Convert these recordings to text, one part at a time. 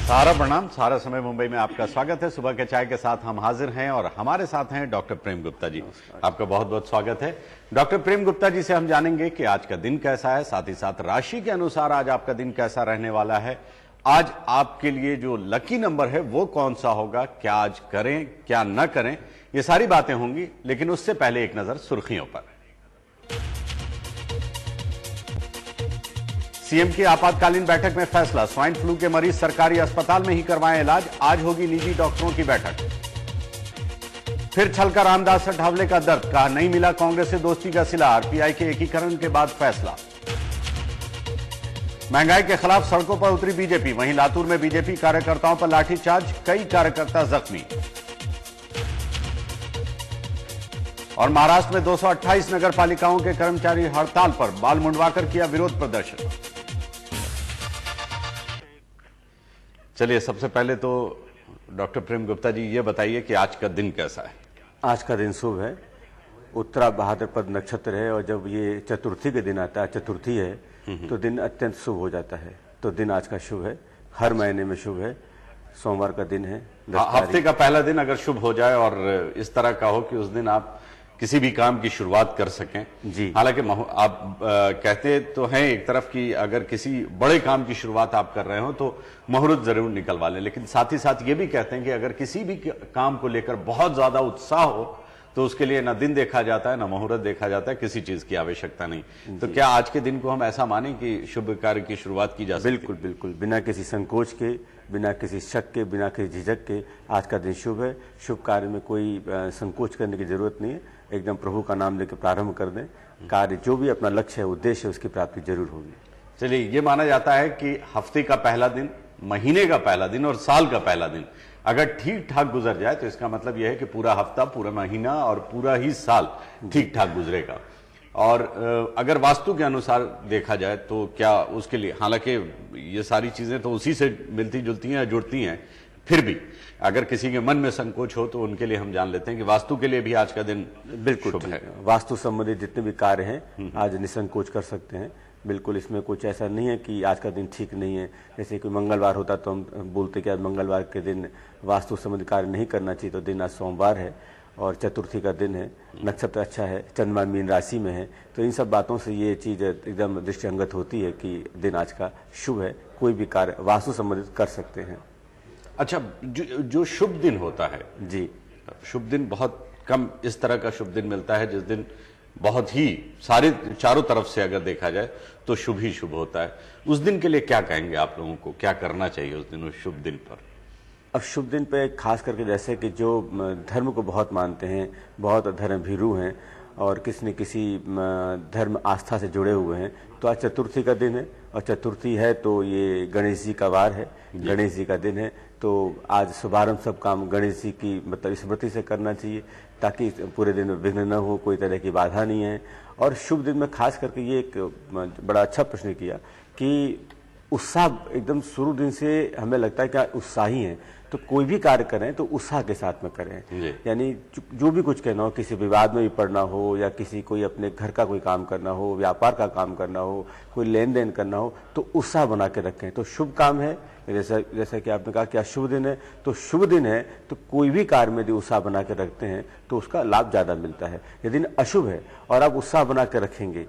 सारा प्रणाम। सारा समय मुंबई में आपका स्वागत है। सुबह के चाय के साथ हम हाजिर हैं और हमारे साथ हैं डॉक्टर प्रेम गुप्ता जी। आपका बहुत बहुत स्वागत है। डॉक्टर प्रेम गुप्ता जी से हम जानेंगे कि आज का दिन कैसा है, साथ ही साथ राशि के अनुसार आज आपका दिन कैसा रहने वाला है। आज आपके लिए जो लकी नंबर है वो कौन सा होगा, क्या आज करें क्या न करें, ये सारी बातें होंगी। लेकिन उससे पहले एक नजर सुर्खियों पर। सीएम की आपातकालीन बैठक में फैसला, स्वाइन फ्लू के मरीज सरकारी अस्पताल में ही करवाएं इलाज। आज होगी निजी डॉक्टरों की बैठक। फिर छलका रामदास अठावले का दर्द, कहा नहीं मिला कांग्रेस से दोस्ती का सिला। आरपीआई के एकीकरण के बाद फैसला। महंगाई के खिलाफ सड़कों पर उतरी बीजेपी, वहीं लातूर में बीजेपी कार्यकर्ताओं पर लाठीचार्ज, कई कार्यकर्ता जख्मी। और महाराष्ट्र में 228 नगर पालिकाओं के कर्मचारी हड़ताल पर, बाल मुंडवाकर किया विरोध प्रदर्शन। चलिए, सबसे पहले तो डॉक्टर प्रेम गुप्ता जी ये बताइए कि आज का दिन कैसा है। आज का दिन शुभ है, उत्तरा भाद्रपद नक्षत्र है और जब ये चतुर्थी के दिन आता है, चतुर्थी है, तो दिन अत्यंत शुभ हो जाता है। तो दिन आज का शुभ है, हर महीने में शुभ है। सोमवार का दिन है, हफ्ते का पहला दिन अगर शुभ हो जाए और इस तरह का हो कि उस दिन आप किसी भी काम की शुरुआत कर सकें जी। हालांकि आप कहते तो हैं एक तरफ कि अगर किसी बड़े काम की शुरुआत आप कर रहे हो तो मुहूर्त जरूर निकलवा लें, लेकिन साथ ही साथ ये भी कहते हैं कि अगर किसी भी काम को लेकर बहुत ज्यादा उत्साह हो तो उसके लिए ना दिन देखा जाता है ना मुहूर्त देखा जाता है, किसी चीज की आवश्यकता नहीं। तो क्या आज के दिन को हम ऐसा माने कि शुभ कार्य की शुरुआत की जा सकती है? बिल्कुल बिल्कुल, बिना किसी संकोच के, बिना किसी शक के, बिना किसी झिझक के आज का दिन शुभ है। शुभ कार्य में कोई संकोच करने की जरूरत नहीं है, एकदम प्रभु का नाम लेकर प्रारंभ कर दें। कार्य जो भी अपना लक्ष्य है, उद्देश्य है, उसकी प्राप्ति जरूर होगी। चलिए, ये माना जाता है कि हफ्ते का पहला दिन, महीने का पहला दिन और साल का पहला दिन अगर ठीक ठाक गुजर जाए तो इसका मतलब यह है कि पूरा हफ्ता, पूरा महीना और पूरा ही साल ठीक ठाक गुजरेगा। और अगर वास्तु के अनुसार देखा जाए तो क्या उसके लिए, हालांकि ये सारी चीजें तो उसी से मिलती जुलती हैं, जुड़ती हैं, फिर भी अगर किसी के मन में संकोच हो तो उनके लिए हम जान लेते हैं कि वास्तु के लिए भी आज का दिन बिल्कुल शुभ है। वास्तु संबंधित जितने भी कार्य हैं आज निसंकोच कर सकते हैं। बिल्कुल, इसमें कुछ ऐसा नहीं है कि आज का दिन ठीक नहीं है। जैसे कोई मंगलवार होता तो हम बोलते कि आज मंगलवार के दिन वास्तु संबंधी कार्य नहीं करना चाहिए, तो दिन आज सोमवार है और चतुर्थी का दिन है, नक्षत्र अच्छा है, चंद्रमा मीन राशि में है। तो इन सब बातों से ये चीज एकदम दृष्टिअंगत होती है कि दिन आज का शुभ है, कोई भी कार्य वास्तु संबंधित कर सकते हैं। अच्छा, जो शुभ दिन होता है जी, शुभ दिन बहुत कम इस तरह का शुभ दिन मिलता है जिस दिन बहुत ही सारे चारों तरफ से अगर देखा जाए तो शुभ ही शुभ होता है। उस दिन के लिए क्या कहेंगे आप लोगों को, क्या करना चाहिए उस दिन, उस शुभ दिन पर? अब शुभ दिन पे खास करके जैसे कि जो धर्म को बहुत मानते हैं, बहुत धर्म भीरू हैं और किसी न किसी धर्म आस्था से जुड़े हुए हैं, तो आज चतुर्थी का दिन है और चतुर्थी है तो ये गणेश जी का वार है, गणेश जी का दिन है। तो आज शुभारंभ सब काम गणेश जी की मतलब स्मृति से करना चाहिए ताकि पूरे दिन विघ्न न हो, कोई तरह की बाधा नहीं है। और शुभ दिन में खास करके ये एक बड़ा अच्छा प्रश्न किया कि उत्साह एकदम शुरू दिन से हमें लगता है कि उत्साही हैं, तो कोई भी कार्य करें तो उत्साह के साथ में करें। यानी जो भी कुछ कहना हो, किसी विवाद में भी पड़ना हो या किसी कोई अपने घर का कोई काम करना हो, व्यापार का काम करना हो, कोई लेन देन करना हो, तो उत्साह बना के रखें। तो शुभ काम है, जैसा कि आपने कहा कि आज शुभ दिन है, तो शुभ दिन है तो कोई भी कार्य में यदि उत्साह बना के रखते हैं तो उसका लाभ ज्यादा मिलता है। यदि दिन अशुभ है और आप उत्साह बना के रखेंगे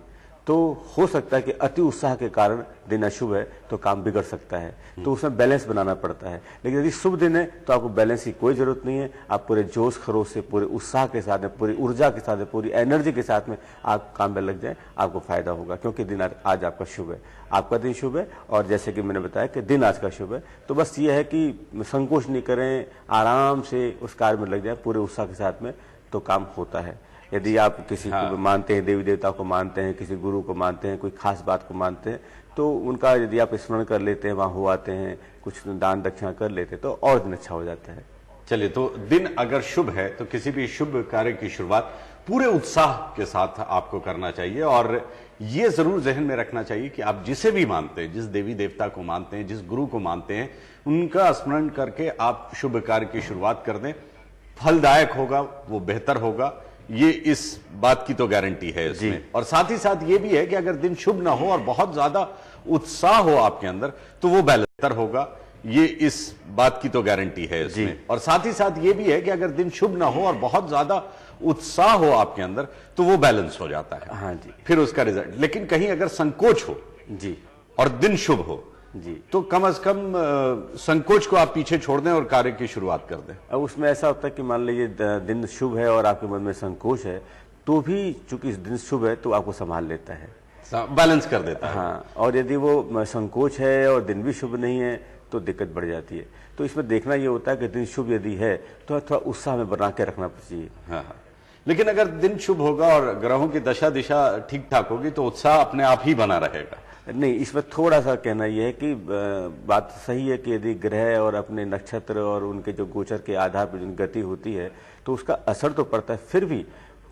तो हो सकता है कि अति उत्साह के कारण दिन अशुभ है तो काम बिगड़ सकता है, तो उसमें बैलेंस बनाना पड़ता है। लेकिन यदि शुभ दिन है तो आपको बैलेंस की कोई जरूरत नहीं है, आप पूरे जोश खरोश से, पूरे उत्साह के साथ में, पूरी ऊर्जा के साथ में, पूरी एनर्जी के साथ में आप काम में लग जाएं, आपको फायदा होगा क्योंकि दिन आज आपका शुभ है, आपका दिन शुभ है। और जैसे कि मैंने बताया कि दिन आज का शुभ है, तो बस ये है कि संकोच नहीं करें, आराम से उस कार्य में लग जाए पूरे उत्साह के साथ में, तो काम होता है। यदि आप किसी को मानते हैं, देवी देवता को मानते हैं, किसी गुरु को मानते हैं, कोई खास बात को मानते हैं, तो उनका यदि आप स्मरण कर लेते हैं, वहां हो आते हैं, कुछ दान दक्षिणा कर लेते हैं तो और दिन अच्छा हो जाता है। चलिए, तो दिन अगर शुभ है तो किसी भी शुभ कार्य की शुरुआत पूरे उत्साह के साथ आपको करना चाहिए। और ये जरूर जहन में रखना चाहिए कि आप जिसे भी मानते हैं, जिस देवी देवता को मानते हैं, जिस गुरु को मानते हैं, उनका स्मरण करके आप शुभ कार्य की शुरुआत कर दें। फलदायक होगा, वो बेहतर होगा, ये इस बात की तो गारंटी है इसमें। और साथ ही साथ ये भी है कि अगर दिन शुभ ना हो और बहुत ज्यादा उत्साह हो आपके अंदर तो वो बेहतर होगा। ये इस बात की तो गारंटी है इसमें। और साथ ही साथ ये भी है कि अगर दिन शुभ ना हो और बहुत ज्यादा उत्साह हो आपके अंदर तो वो बैलेंस हो जाता है। हाँ जी। फिर उसका रिजल्ट, लेकिन कहीं अगर संकोच हो जी और दिन शुभ हो जी, तो कम से कम संकोच को आप पीछे छोड़ दें और कार्य की शुरुआत कर दें। अब उसमें ऐसा होता है कि मान लीजिए दिन शुभ है और आपके मन में संकोच है, तो भी चूंकि दिन शुभ है तो आपको संभाल लेता है, बैलेंस कर देता है। हाँ। और यदि वो संकोच है और दिन भी शुभ नहीं है तो दिक्कत बढ़ जाती है। तो इसमें देखना ये होता है कि दिन शुभ यदि है तो थोड़ा उत्साह में बना के रखना चाहिए। हाँ। लेकिन अगर दिन शुभ होगा और ग्रहों की दशा दिशा ठीक ठाक होगी तो उत्साह अपने आप ही बना रहेगा। नहीं, इसमें थोड़ा सा कहना यह है कि बात सही है कि यदि ग्रह और अपने नक्षत्र और उनके जो गोचर के आधार पर जो गति होती है तो उसका असर तो पड़ता है, फिर भी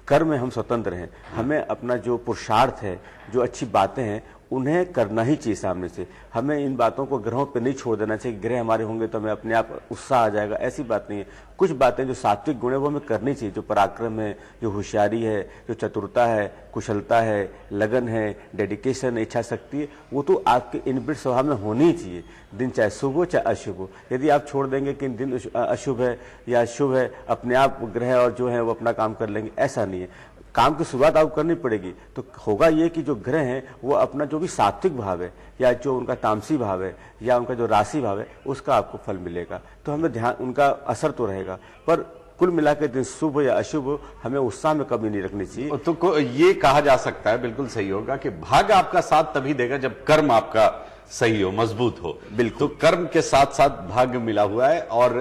कर्म में हम स्वतंत्र हैं। हमें अपना जो पुरुषार्थ है, जो अच्छी बातें हैं, उन्हें करना ही चाहिए सामने से। हमें इन बातों को ग्रहों पे नहीं छोड़ देना चाहिए। ग्रह हमारे होंगे तो हमें अपने आप उत्साह आ जाएगा, ऐसी बात नहीं है। कुछ बातें जो सात्विक गुण है वो हमें करनी चाहिए, जो पराक्रम है, जो होशियारी है, जो चतुरता है, कुशलता है, लगन है, डेडिकेशन, इच्छा शक्ति है, वो तो आपके इनबिल्ट स्वभाव में होनी ही चाहिए। दिन चाहे शुभ हो चाहे अशुभ हो। यदि आप छोड़ देंगे कि दिन अशुभ है या शुभ है, अपने आप ग्रह और जो है वो अपना काम कर लेंगे, ऐसा नहीं है। काम की शुरुआत आपको करनी पड़ेगी। तो होगा ये कि जो ग्रह हैं वो अपना जो भी सात्विक भाव है या जो उनका तामसी भाव है या उनका जो राशि भाव है उसका आपको फल मिलेगा। तो हमें ध्यान, उनका असर तो रहेगा, पर कुल मिलाकर दिन शुभ या अशुभ हो, हमें उत्साह में कमी नहीं रखनी चाहिए। तो ये कहा जा सकता है, बिल्कुल सही होगा कि भाग्य आपका साथ तभी देगा जब कर्म आपका सही हो, मजबूत हो। बिल्कुल। तो कर्म के साथ साथ भाग्य मिला हुआ है। और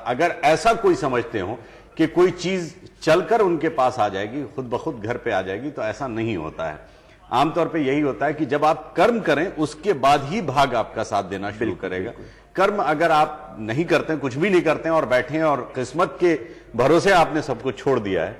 अगर ऐसा कोई समझते हो कि कोई चीज चलकर उनके पास आ जाएगी, खुद ब खुद घर पे आ जाएगी, तो ऐसा नहीं होता है। आमतौर पे यही होता है कि जब आप कर्म करें उसके बाद ही भाग्य आपका साथ देना शुरू करेगा। कर्म अगर आप नहीं करते हैं, कुछ भी नहीं करते हैं और बैठे हैं और किस्मत के भरोसे आपने सब कुछ छोड़ दिया है,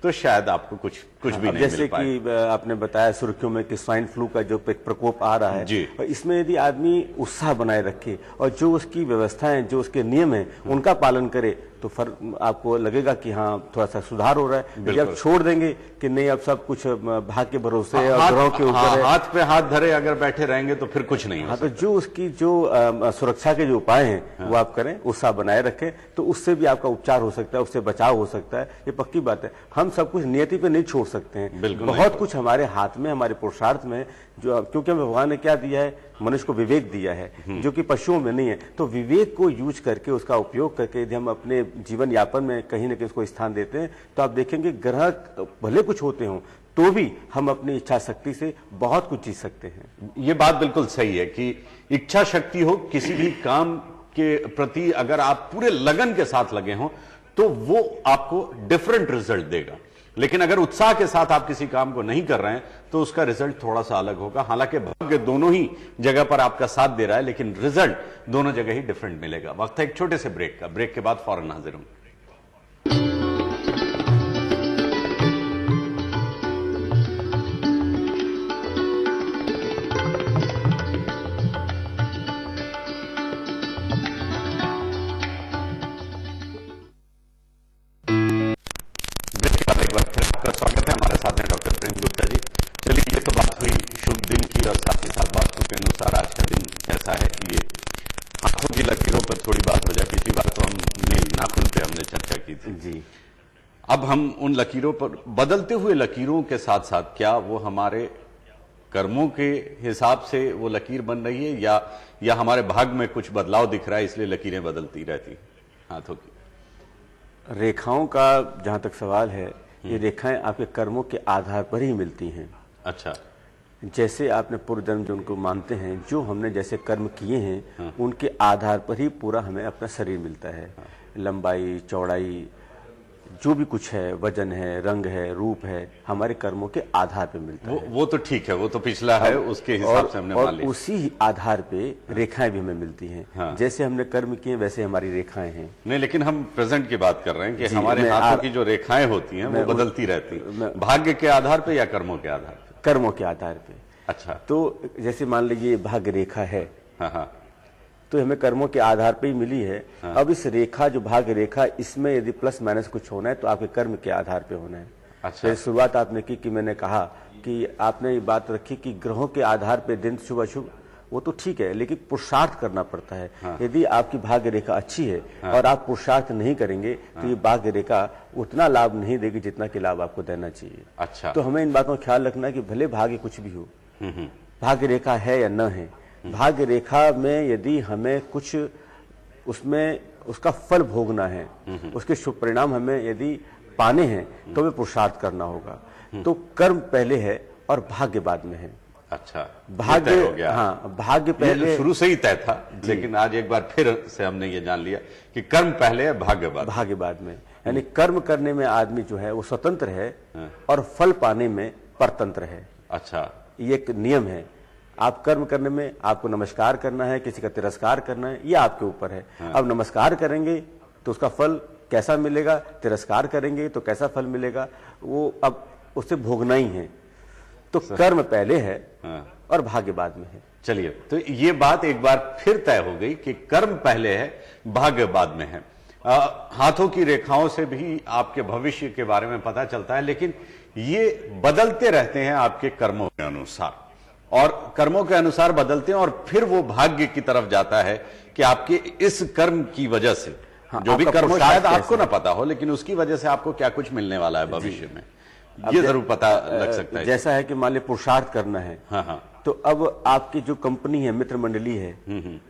तो शायद आपको कुछ भी नहीं मिल पाए। जैसे कि आपने बताया सुर्खियों में कि स्वाइन फ्लू का जो प्रकोप आ रहा है जी। और इसमें यदि आदमी उत्साह बनाए रखे और जो उसकी व्यवस्थाएं, जो उसके नियम हैं, उनका पालन करे तो फर्क आपको लगेगा कि हाँ थोड़ा सा सुधार हो रहा है। जब छोड़ देंगे कि नहीं अब सब कुछ भाग्य के भरोसे और ग्रहों के ऊपर है, हाथ पे हाथ धरे अगर बैठे रहेंगे तो फिर कुछ नहीं। हाँ, तो जो उसकी जो सुरक्षा के जो उपाय हैं वो आप करें, उत्साह बनाए रखें, तो उससे भी आपका उपचार हो सकता है, उससे बचाव हो सकता है। ये पक्की बात है। हम सब कुछ नियति पे नहीं छोड़ सकते हैं। बहुत कुछ हमारे हाथ में, हमारे पुरुषार्थ में, जो क्योंकि हमें भगवान ने क्या दिया है, मनुष्य को विवेक दिया है जो कि पशुओं में नहीं है। तो विवेक को यूज करके, उसका उपयोग करके यदि हम अपने जीवन यापन में कहीं ना कहीं उसको स्थान देते हैं तो आप देखेंगे ग्रह भले कुछ होते हों तो भी हम अपनी इच्छा शक्ति से बहुत कुछ जीत सकते हैं। ये बात बिल्कुल सही है कि इच्छा शक्ति हो, किसी भी काम के प्रति अगर आप पूरे लगन के साथ लगे हों तो वो आपको डिफरेंट रिजल्ट देगा। लेकिन अगर उत्साह के साथ आप किसी काम को नहीं कर रहे हैं तो उसका रिजल्ट थोड़ा सा अलग होगा। हालांकि भाग्य दोनों ही जगह पर आपका साथ दे रहा है, लेकिन रिजल्ट दोनों जगह ही डिफरेंट मिलेगा। वक्त है एक छोटे से ब्रेक का। ब्रेक के बाद फौरन हाजिर हूं। आपका स्वागत है। हमारे साथ हैं डॉक्टर प्रेम गुप्ता जी। चलिए, ये तो बात हुई शुभ दिन की और साथ ही साथ वास्तु के अनुसार आज का दिन कैसा है, ये हाथों की लकीरों पर थोड़ी बात हो जाए। पिछली बार तो हमने नाखून पे हमने चर्चा की थी जी। अब हम उन लकीरों पर, बदलते हुए लकीरों के साथ साथ क्या वो हमारे कर्मों के हिसाब से वो लकीर बन रही है या हमारे भाग्य में कुछ बदलाव दिख रहा है इसलिए लकीरें बदलती रहती हाथों की? रेखाओं का जहां तक सवाल है, ये रेखाएं आपके कर्मों के आधार पर ही मिलती हैं। अच्छा। जैसे आपने पूर्व जन्म जो उनको मानते हैं, जो हमने जैसे कर्म किए हैं उनके आधार पर ही पूरा हमें अपना शरीर मिलता है। लंबाई, चौड़ाई, जो भी कुछ है, वजन है, रंग है, रूप है, हमारे कर्मों के आधार पे मिलता है। वो तो ठीक है, वो तो पिछला है, उसके हिसाब से हमने मान लिया। उसी आधार पे रेखाएं भी हमें मिलती हैं। हाँ। जैसे हमने कर्म किए वैसे हमारी रेखाएं हैं। नहीं, लेकिन हम प्रेजेंट की बात कर रहे हैं कि हमारे हाथों की जो रेखाएं होती हैं वो बदलती रहती हैं, भाग्य के आधार पे या कर्मों के आधार पे? कर्मों के आधार पे। अच्छा। तो जैसे मान लीजिए भाग्य रेखा है, हाँ, तो हमें कर्मों के आधार पे ही मिली है। हाँ। अब इस रेखा, जो भाग्य रेखा, इसमें यदि प्लस माइनस कुछ होना है तो आपके कर्म के आधार पे होना है। अच्छा। तो शुरुआत आपने की कि मैंने कहा कि आपने ये बात रखी कि ग्रहों के आधार पे दिन शुभ अशुभ वो तो ठीक है, लेकिन पुरुषार्थ करना पड़ता है। यदि आपकी भाग्य रेखा अच्छी है और आप पुरुषार्थ नहीं करेंगे तो ये भाग्य रेखा उतना लाभ नहीं देगी जितना कि लाभ आपको देना चाहिए। अच्छा, तो हमें इन बातों का ख्याल रखना है कि भले भाग्य कुछ भी हो, भाग्य रेखा है या न है, भाग्य रेखा में यदि हमें कुछ उसमें उसका फल भोगना है, उसके शुभ परिणाम हमें यदि पाने हैं तो हमें पुरुषार्थ करना होगा। तो कर्म पहले है और भाग्य बाद में है। अच्छा, भाग्य हो गया। हाँ, भाग्य पहले शुरू से ही तय था, लेकिन आज एक बार फिर से हमने ये जान लिया कि कर्म पहले है, भाग्य बाद में। यानी कर्म करने में आदमी जो है वो स्वतंत्र है और फल पाने में परतंत्र है। अच्छा, ये एक नियम है। आप कर्म करने में आपको नमस्कार करना है, किसी का तिरस्कार करना है, ये आपके ऊपर है। अब नमस्कार करेंगे तो उसका फल कैसा मिलेगा, तिरस्कार करेंगे तो कैसा फल मिलेगा, वो अब उसे भोगना ही है। तो कर्म पहले है और भाग्य बाद में है। चलिए, तो ये बात एक बार फिर तय हो गई कि कर्म पहले है, भाग्य बाद में है। हाथों की रेखाओं से भी आपके भविष्य के बारे में पता चलता है, लेकिन ये बदलते रहते हैं आपके कर्मों के अनुसार, और कर्मों के अनुसार बदलते हैं और फिर वो भाग्य की तरफ जाता है कि आपके इस कर्म की वजह से जो भी कर्म शायद आपको ना पता हो, लेकिन उसकी वजह से आपको क्या कुछ मिलने वाला है भविष्य में, ये जरूर पता लग सकता है। जैसा है कि मान लीजिए पुरुषार्थ करना है, तो अब आपकी जो कंपनी है, मित्र मंडली है,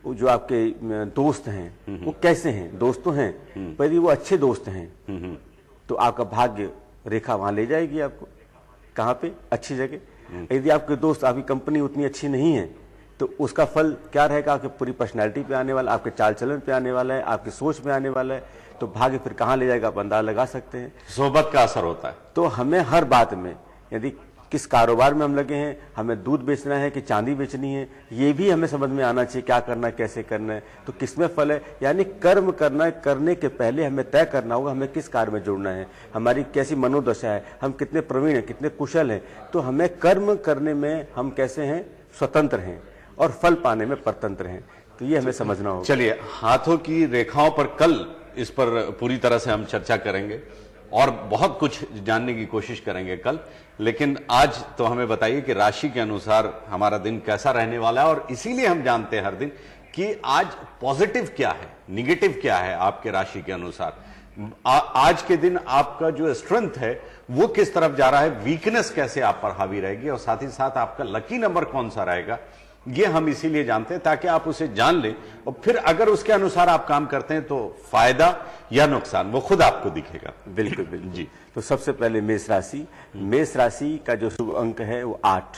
वो जो आपके दोस्त हैं, वो कैसे हैं? दोस्त तो हैं, पर यदि वो अच्छे दोस्त हैं तो आपका भाग्य रेखा वहां ले जाएगी आपको। कहाँ पे? अच्छी जगह। यदि आपके दोस्त, आपकी कंपनी उतनी अच्छी नहीं है तो उसका फल क्या रहेगा? आपकी पूरी पर्सनैलिटी पे आने वाला, आपके चाल चलन पे आने वाला है, आपकी सोच पे आने वाला है। तो भाग्य फिर कहाँ ले जाएगा आप अंदाजा लगा सकते हैं। सोबत का असर होता है। तो हमें हर बात में, यदि किस कारोबार में हम लगे हैं, हमें दूध बेचना है कि चांदी बेचनी है, ये भी हमें समझ में आना चाहिए, क्या करना है, कैसे करना है, तो किसमें फल है। यानी कर्म करना है, करने के पहले हमें तय करना होगा हमें किस कार्य में जुड़ना है, हमारी कैसी मनोदशा है, हम कितने प्रवीण हैं, कितने कुशल हैं। तो हमें कर्म करने में हम कैसे हैं, स्वतंत्र हैं, और फल पाने में परतंत्र हैं। तो ये हमें समझना होगा। चलिए, हाथों की रेखाओं पर कल इस पर पूरी तरह से हम चर्चा करेंगे और बहुत कुछ जानने की कोशिश करेंगे कल। लेकिन आज तो हमें बताइए कि राशि के अनुसार हमारा दिन कैसा रहने वाला है, और इसीलिए हम जानते हैं हर दिन कि आज पॉजिटिव क्या है, निगेटिव क्या है आपके राशि के अनुसार। आज के दिन आपका जो स्ट्रेंथ है वो किस तरफ जा रहा है, वीकनेस कैसे आप पर हावी रहेगी, और साथ ही साथ आपका लकी नंबर कौन सा रहेगा, ये हम इसीलिए जानते हैं ताकि आप उसे जान लें, और फिर अगर उसके अनुसार आप काम करते हैं तो फायदा या नुकसान वो खुद आपको दिखेगा। बिल्कुल बिल्कुल जी। तो सबसे पहले मेष राशि, मेष राशि का जो शुभ अंक है वो 8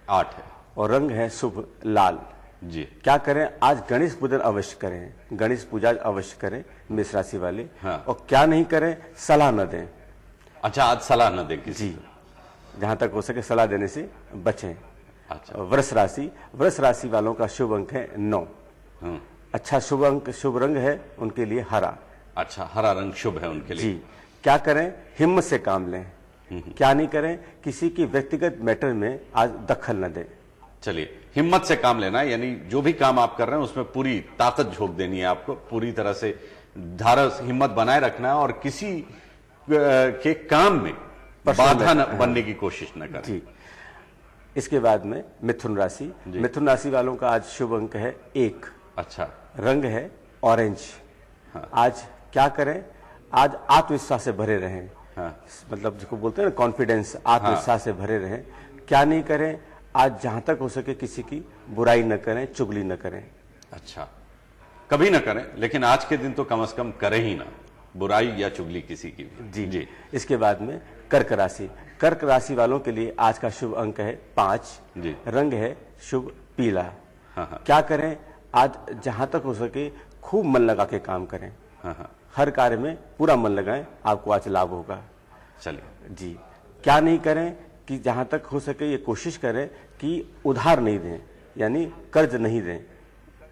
है, और रंग है शुभ लाल जी। क्या करें? आज गणेश पूजन अवश्य करें, गणेश पूजा अवश्य करें मेष राशि वाले। और क्या नहीं करें? सलाह न दें। अच्छा, आज सलाह न दें किसी जी, जहां तक हो सके सलाह देने से बचें। अच्छा। वृष राशि, वृष राशि वालों का शुभ अंक है 9। अच्छा शुभ अंक, शुभ रंग है उनके लिए हरा। अच्छा, हरा रंग शुभ है उनके लिए। जी। क्या करें? हिम्मत से काम लें। क्या नहीं करें? किसी की व्यक्तिगत मैटर में आज दखल न दें। चलिए, हिम्मत से काम लेना, यानी जो भी काम आप कर रहे हैं उसमें पूरी ताकत झोंक देनी है आपको, पूरी तरह से धारस हिम्मत बनाए रखना है, और किसी के काम में बाधा न बनने की कोशिश न करें। इसके बाद में मिथुन राशि, मिथुन राशि वालों का आज शुभ अंक है 1। अच्छा, रंग है ऑरेंज। आज क्या करें? आज आत्मविश्वास से भरे रहें। मतलब जिसको बोलते हैं ना कॉन्फिडेंस, आत्मविश्वास से भरे रहें। क्या नहीं करें? आज जहां तक हो सके किसी की बुराई न करें, चुगली न करें। अच्छा, कभी न करें, लेकिन आज के दिन तो कम से कम करें ही ना बुराई या चुगली किसी की भी। जी। इसके बाद में कर्क राशि, कर्क राशि वालों के लिए आज का शुभ अंक है 5। रंग है शुभ पीला। क्या करें? आज जहां तक हो सके खूब मन लगा के काम करें। हर कार्य में पूरा मन लगाएं, आपको आज लाभ होगा। चलिए जी। क्या नहीं करें? कि जहां तक हो सके ये कोशिश करें कि उधार नहीं दें, यानी कर्ज नहीं दें।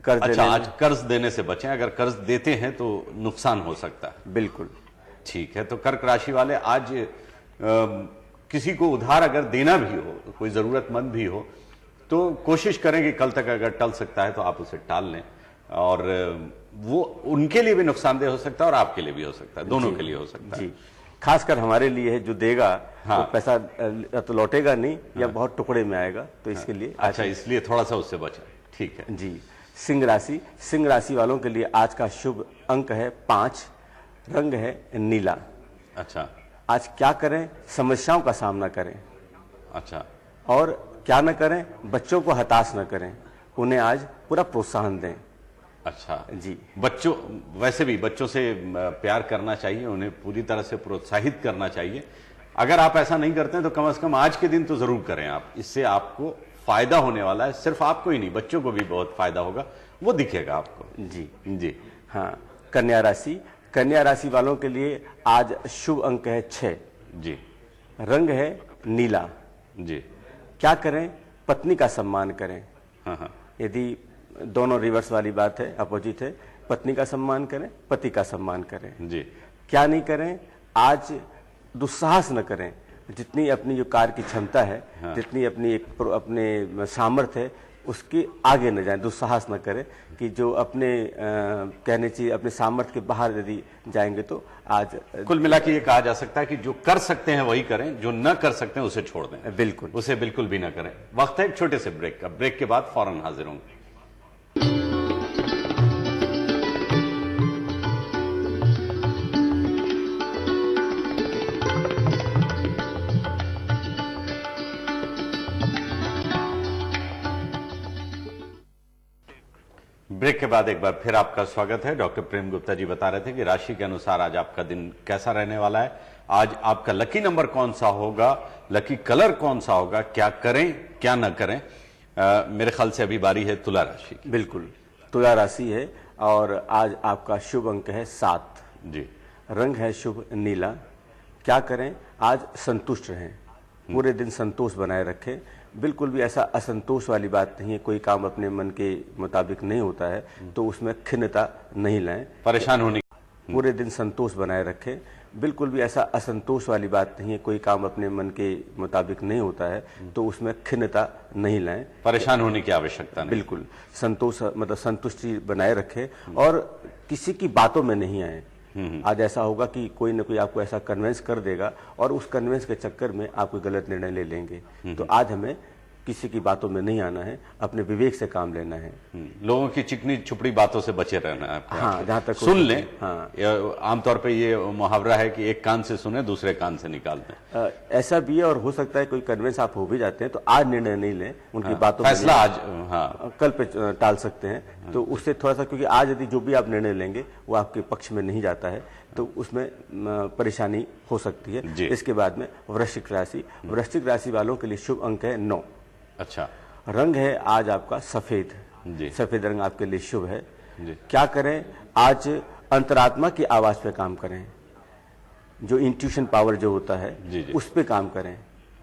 कर्ज अच्छा, आज कर्ज देने से बचें, अगर कर्ज देते हैं तो नुकसान हो सकता है। बिल्कुल ठीक है। तो कर्क राशि वाले आज किसी को उधार अगर देना भी हो, कोई जरूरतमंद भी हो, तो कोशिश करें कि कल तक अगर टल सकता है तो आप उसे टाल लें, और वो उनके लिए भी नुकसानदेह हो सकता है और आपके लिए भी हो सकता है, दोनों के लिए हो सकता है। खासकर हमारे लिए है, जो देगा वो पैसा तो लौटेगा नहीं, या बहुत टुकड़े में आएगा, तो इसके लिए अच्छा, इसलिए थोड़ा सा उससे बचें। ठीक है जी। सिंह राशि वालों के लिए आज का शुभ अंक है 5, रंग है नीला। अच्छा आज क्या करें? समस्याओं का सामना करें अच्छा और क्या न करें, बच्चों को हताश न करें, उन्हें आज पूरा प्रोत्साहन दें। अच्छा जी। बच्चों, वैसे भी बच्चों से प्यार करना चाहिए, उन्हें पूरी तरह से प्रोत्साहित करना चाहिए। अगर आप ऐसा नहीं करते हैं तो कम से कम आज के दिन तो जरूर करें आप, इससे आपको फायदा होने वाला है। सिर्फ आपको ही नहीं, बच्चों को भी बहुत फायदा होगा, वो दिखेगा आपको। जी जी हाँ। कन्या राशि वालों के लिए आज शुभ अंक है 6, जी रंग है नीला। जी। क्या करें? पत्नी का सम्मान करें। हाँ। यदि दोनों रिवर्स वाली बात है, अपोजिट है, पत्नी का सम्मान करें, पति का सम्मान करें। जी। क्या नहीं करें? आज दुस्साहस न करें। जितनी अपनी जो कार्य की क्षमता है, हाँ। जितनी अपने सामर्थ्य है, उसके आगे न जाएं, दुस्साहस न करें कि जो अपने कहने चाहिए अपने सामर्थ्य के बाहर यदि जाएंगे तो आज कुल मिला के ये कहा जा सकता है कि जो कर सकते हैं वही करें, जो न कर सकते हैं उसे छोड़ दें। बिल्कुल, उसे बिल्कुल भी न करें। वक्त है एक छोटे से ब्रेक का, ब्रेक के बाद फौरन हाजिर होंगे। ब्रेक के बाद एक बार फिर आपका स्वागत है। डॉक्टर प्रेम गुप्ता जी बता रहे थे कि राशि के अनुसार आज आपका दिन कैसा रहने वाला है, आज आपका लकी नंबर कौन सा होगा, लकी कलर कौन सा होगा, क्या करें क्या ना करें। मेरे ख्याल से अभी बारी है तुला राशि की। बिल्कुल, तुला राशि है और आज आपका शुभ अंक है 7 जी, रंग है शुभ नीला। क्या करें? आज संतुष्ट रहें, पूरे दिन संतोष बनाए रखें। बिल्कुल भी ऐसा असंतोष वाली बात नहीं है, कोई काम अपने मन के मुताबिक नहीं होता है तो उसमें खिन्नता नहीं लाएं, परेशान होने पूरे दिन संतोष बनाए रखें। बिल्कुल भी ऐसा असंतोष वाली बात नहीं है, कोई काम अपने मन के मुताबिक नहीं होता है तो उसमें खिन्नता नहीं लाएं, परेशान होने की आवश्यकता नहीं। बिल्कुल संतोष मतलब संतुष्टि बनाए रखें और किसी की बातों में नहीं आए। आज ऐसा होगा कि कोई न कोई आपको ऐसा कन्विंस कर देगा और उस कन्विंस के चक्कर में आप कोई गलत निर्णय ले लेंगे। तो आज हमें किसी की बातों में नहीं आना है, अपने विवेक से काम लेना है। लोगों की चिकनी छुपड़ी बातों से बचे रहना है आपको। हाँ, जहाँ तक सुन लें। हाँ, आमतौर पे ये मुहावरा है कि एक कान से सुने दूसरे कान से निकाल दें। ऐसा भी है और हो सकता है कोई कन्विंस आप हो भी जाते हैं तो आज निर्णय नहीं लें, उनकी बातों फैसला में आज कल पे टाल सकते हैं। तो उससे थोड़ा सा, क्योंकि आज यदि जो भी आप निर्णय लेंगे वो आपके पक्ष में नहीं जाता है तो उसमें परेशानी हो सकती है। इसके बाद में वृश्चिक राशि वालों के लिए शुभ अंक है 9। अच्छा। रंग है आज आपका सफेद। सफेद रंग आपके लिए शुभ है। क्या करें? आज अंतरात्मा की आवाज पे काम करें, जो इंट्यूशन पावर जो होता है उस पे काम करें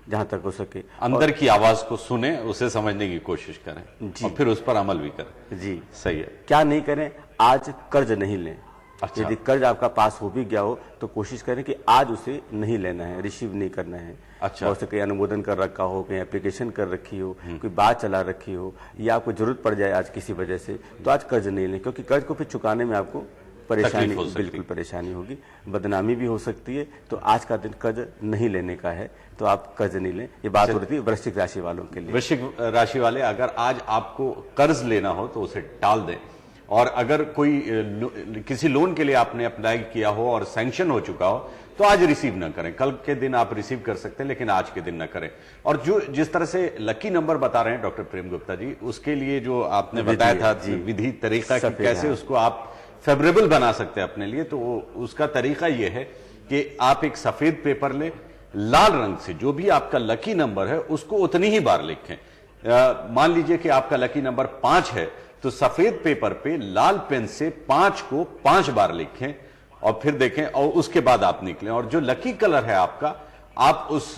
जहां तक हो सके। अंदर की आवाज को सुने, उसे समझने की कोशिश करें और फिर उस पर अमल भी करें। जी सही है। क्या नहीं करें? आज कर्ज नहीं लें। अच्छा। यदि कर्ज आपका पास हो भी गया हो तो कोशिश करें कि आज उसे नहीं लेना है, रिसीव नहीं करना है। अच्छा। बहुत से कहीं अनुमोदन कर रखा हो, कहीं एप्लीकेशन कर रखी हो, कोई बात चला रखी हो या आपको जरूरत पड़ जाए आज किसी वजह से, तो आज कर्ज नहीं लें, क्योंकि कर्ज को फिर चुकाने में आपको परेशानी, बिल्कुल परेशानी होगी, बदनामी भी हो सकती है। तो आज का दिन कर्ज नहीं लेने का है, तो आप कर्ज नहीं लें। ये बात हो रही थी वृश्चिक राशि वालों के लिए। वृश्चिक राशि वाले, अगर आज आपको कर्ज लेना हो तो उसे टाल दें, और अगर कोई किसी लोन के लिए आपने अप्लाई किया हो और सैंक्शन हो चुका हो तो आज रिसीव ना करें। कल के दिन आप रिसीव कर सकते हैं लेकिन आज के दिन ना करें। और जो जिस तरह से लकी नंबर बता रहे हैं डॉक्टर प्रेम गुप्ता जी, उसके लिए जो आपने बताया था विधि तरीका कि कैसे उसको आप फेवरेबल बना सकते हैं अपने लिए, तो उसका तरीका यह है कि आप एक सफेद पेपर लें, लाल रंग से जो भी आपका लकी नंबर है उसको उतनी ही बार लिखें। मान लीजिए कि आपका लकी नंबर 5 है तो सफेद पेपर पे लाल पेन से 5 को 5 बार लिखें और फिर देखें और उसके बाद आप निकलें। और जो लकी कलर है आपका, आप उस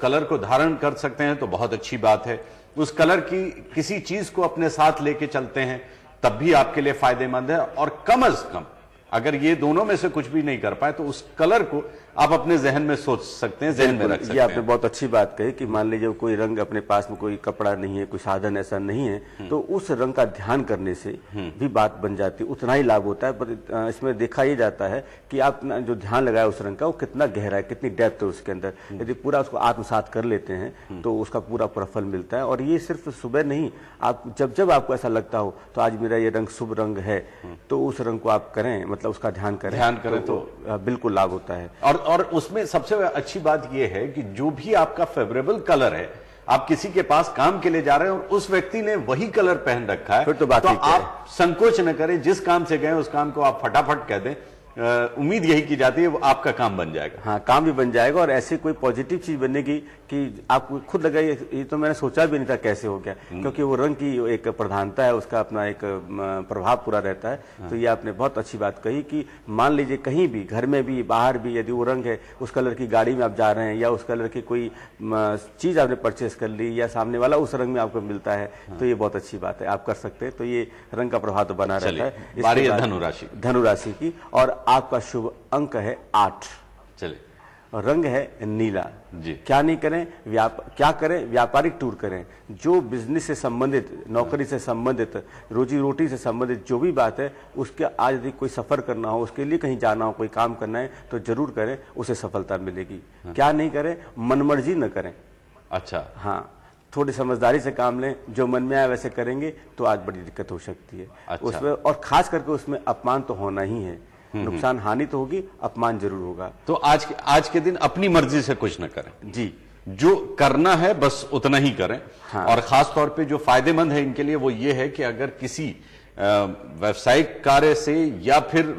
कलर को धारण कर सकते हैं तो बहुत अच्छी बात है। उस कलर की किसी चीज को अपने साथ लेके चलते हैं तब भी आपके लिए फायदेमंद है। और कम अज कम अगर ये दोनों में से कुछ भी नहीं कर पाए तो उस कलर को आप अपने जहन में सोच सकते हैं, जहन में रख सकते ये आपने हैं। बहुत अच्छी बात कही कि मान लीजिए कोई रंग अपने पास में कोई कपड़ा नहीं है, कोई साधन ऐसा नहीं है, तो उस रंग का ध्यान करने से भी बात बन जाती है, उतना ही लाभ होता है। पर इसमें देखा ही जाता है कि आप जो ध्यान लगाया उस रंग का वो कितना गहरा है, कितनी डेप्थ है उसके अंदर। यदि पूरा उसको आत्मसात कर लेते हैं तो उसका पूरा प्रतिफल मिलता है। और ये सिर्फ सुबह नहीं, आप जब जब आपको ऐसा लगता हो तो आज मेरा ये रंग शुभ रंग है, तो उस रंग को आप करें, मतलब उसका ध्यान करें तो बिल्कुल लाभ होता है। और उसमें सबसे अच्छी बात यह है कि जो भी आपका फेवरेबल कलर है, आप किसी के पास काम के लिए जा रहे हैं और उस व्यक्ति ने वही कलर पहन रखा है, फिर तो बात ठीक है। आप संकोच न करें, जिस काम से गए उस काम को आप फटाफट कह दें। उम्मीद यही की जाती है वो आपका काम बन जाएगा। हाँ, काम भी बन जाएगा और ऐसी कोई पॉजिटिव चीज बनेगी कि आपको खुद लगा ये तो मैंने सोचा भी नहीं था कैसे हो गया, क्योंकि वो रंग की एक प्रधानता है, उसका अपना एक प्रभाव पूरा रहता है। तो ये आपने बहुत अच्छी बात कही कि मान लीजिए कहीं भी, घर में भी बाहर भी, यदि वो रंग है, उस कलर की गाड़ी में आप जा रहे हैं या उस कलर की कोई चीज आपने परचेस कर ली या सामने वाला उस रंग में आपको मिलता है, तो ये बहुत अच्छी बात है, आप कर सकते हैं। तो ये रंग का प्रभाव तो बना रहता है। बारी है धनुराशि। धनुराशि की, और आपका शुभ अंक है 8। चलिए, और रंग है नीला जी। क्या नहीं करें, क्या करें, व्यापारिक टूर करें। जो बिजनेस से संबंधित, नौकरी से संबंधित, रोजी रोटी से संबंधित जो भी बात है, उसके आज यदि कोई सफर करना हो, उसके लिए कहीं जाना हो, कोई काम करना है, तो जरूर करें, उसे सफलता मिलेगी। क्या नहीं करें, मनमर्जी न करें। अच्छा, हाँ, थोड़ी समझदारी से काम लें, जो मन में आए वैसे करेंगे तो आज बड़ी दिक्कत हो सकती है। अच्छा। उसमें, और खास करके उसमें अपमान तो होना ही है, नुकसान हानि तो होगी, अपमान जरूर होगा। तो आज के दिन अपनी मर्जी से कुछ न करें जी, जो करना है बस उतना ही करें। हाँ। और खास तौर पे जो फायदेमंद है इनके लिए वो ये है कि अगर किसी व्यावसायिक कार्य से या फिर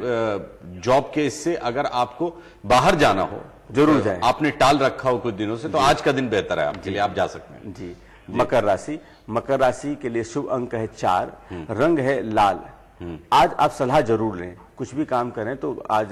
जॉब के इससे अगर आपको बाहर जाना हो, जरूर जाएं। आपने टाल रखा हो कुछ दिनों से, तो आज का दिन बेहतर है आपके लिए, आप जा सकते हैं। जी। मकर राशि, मकर राशि के लिए शुभ अंक है 4, रंग है लाल। आज आप सलाह जरूर लें, कुछ भी काम करें तो आज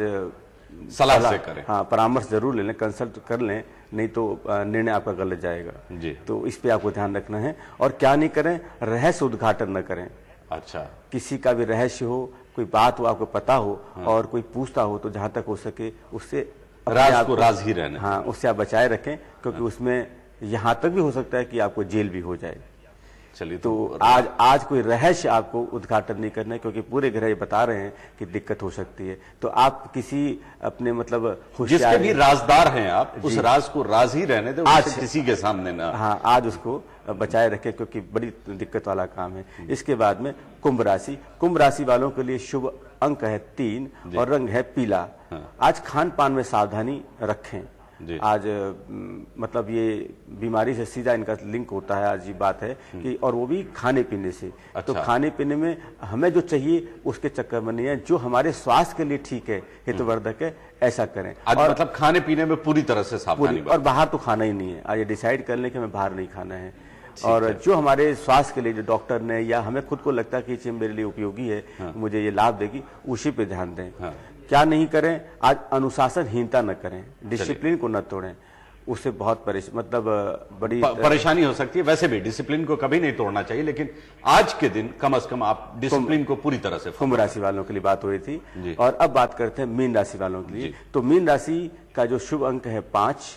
सलाह से करें। हाँ, परामर्श जरूर ले लें, कंसल्ट कर लें, नहीं तो निर्णय आपका गलत जाएगा जी। तो इस पे आपको ध्यान रखना है। और क्या नहीं करें, रहस्य उद्घाटन न करें। अच्छा, किसी का भी रहस्य हो, कोई बात हो, आपको पता हो, और कोई पूछता हो, तो जहां तक हो सके उससे अपने राज आप को राज ही रहने। हाँ, उससे आप बचाए रखें, क्योंकि उसमें यहां तक भी हो सकता है कि आपको जेल भी हो जाए। चलिए, तो आज कोई रहस्य आपको उद्घाटन नहीं करना है, क्योंकि पूरे ग्रह बता रहे हैं कि दिक्कत हो सकती है। तो आप किसी अपने मतलब जिसके भी राजदार हैं आप, उस राज को राज ही रहने दें, आज उसे किसी के सामने ना। हाँ, आज उसको बचाए रखें, क्योंकि बड़ी दिक्कत वाला काम है। इसके बाद में कुंभ राशि, कुंभ राशि वालों के लिए शुभ अंक है 3 और रंग है पीला। आज खान पान में सावधानी रखें। आज मतलब ये बीमारी से सीधा इनका लिंक होता है, आज ये बात है कि, और वो भी खाने पीने से। अच्छा। तो खाने पीने में हमें जो चाहिए उसके चक्कर में नहीं है, जो हमारे स्वास्थ्य के लिए ठीक है, हितवर्धक है, ऐसा करें। आज और मतलब खाने पीने में पूरी तरह से सावधानी और बाहर तो खाना ही नहीं है, आज ये डिसाइड कर लें कि हमें बाहर नहीं खाना है। और जो हमारे स्वास्थ्य के लिए, जो डॉक्टर ने या हमें खुद को लगता है कि ये चीज मेरे लिए उपयोगी है, मुझे ये लाभ देगी, उसी पे ध्यान दें। क्या नहीं करें, आज अनुशासनहीनता न करें, डिसिप्लिन को न तोड़ें, उससे बहुत बड़ी परेशानी हो सकती है। वैसे भी डिसिप्लिन को कभी नहीं तोड़ना चाहिए, लेकिन आज के दिन कम से कम आप डिसिप्लिन को पूरी तरह से। कुंभ राशि वालों के लिए बात हुई थी। और अब बात करते हैं मीन राशि वालों के लिए। तो मीन राशि का जो शुभ अंक है 5,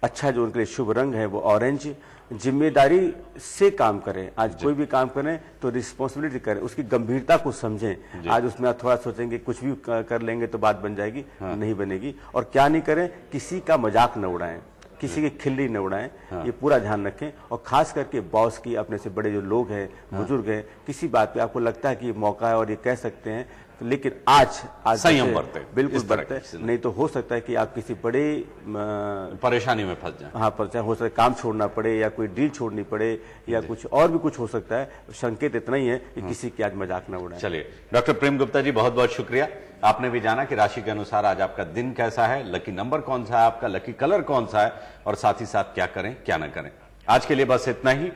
अच्छा जो उनके लिए शुभ रंग है वो ऑरेंज। जिम्मेदारी से काम करें, आज कोई भी काम करें तो रिस्पॉन्सिबिलिटी करें, उसकी गंभीरता को समझें। आज उसमें आप थोड़ा सोचेंगे कुछ भी कर लेंगे तो बात बन जाएगी, नहीं बनेगी। और क्या नहीं करें, किसी का मजाक न उड़ाएं, किसी की खिल्ली न उड़ाएं, ये पूरा ध्यान रखें। और खास करके बॉस की, अपने से बड़े जो लोग हैं, बुजुर्ग हैं, किसी बात पे आपको लगता है कि ये मौका है और ये कह सकते हैं, लेकिन आज संयम बरतें, बिल्कुल बरतें, नहीं तो हो सकता है कि आप किसी बड़े परेशानी में फंस जाएं। हाँ, परेशानी हो सकता है, काम छोड़ना पड़े या कोई डील छोड़नी पड़े या कुछ और भी कुछ हो सकता है। संकेत इतना ही है कि किसी की आज मजाक न उड़ाएं। चलिए, डॉक्टर प्रेम गुप्ता जी, बहुत बहुत शुक्रिया। आपने भी जाना कि राशि के अनुसार आज आपका दिन कैसा है, लकी नंबर कौन सा है आपका, लकी कलर कौन सा है, और साथ ही साथ क्या करें क्या ना करें। आज के लिए बस इतना ही।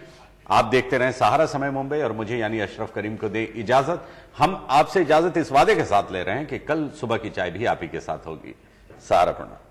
आप देखते रहें सहारा समय मुंबई, और मुझे यानी अशरफ करीम को दे इजाजत। हम आपसे इजाजत इस वादे के साथ ले रहे हैं कि कल सुबह की चाय भी आप ही के साथ होगी। सहारा प्रणाम।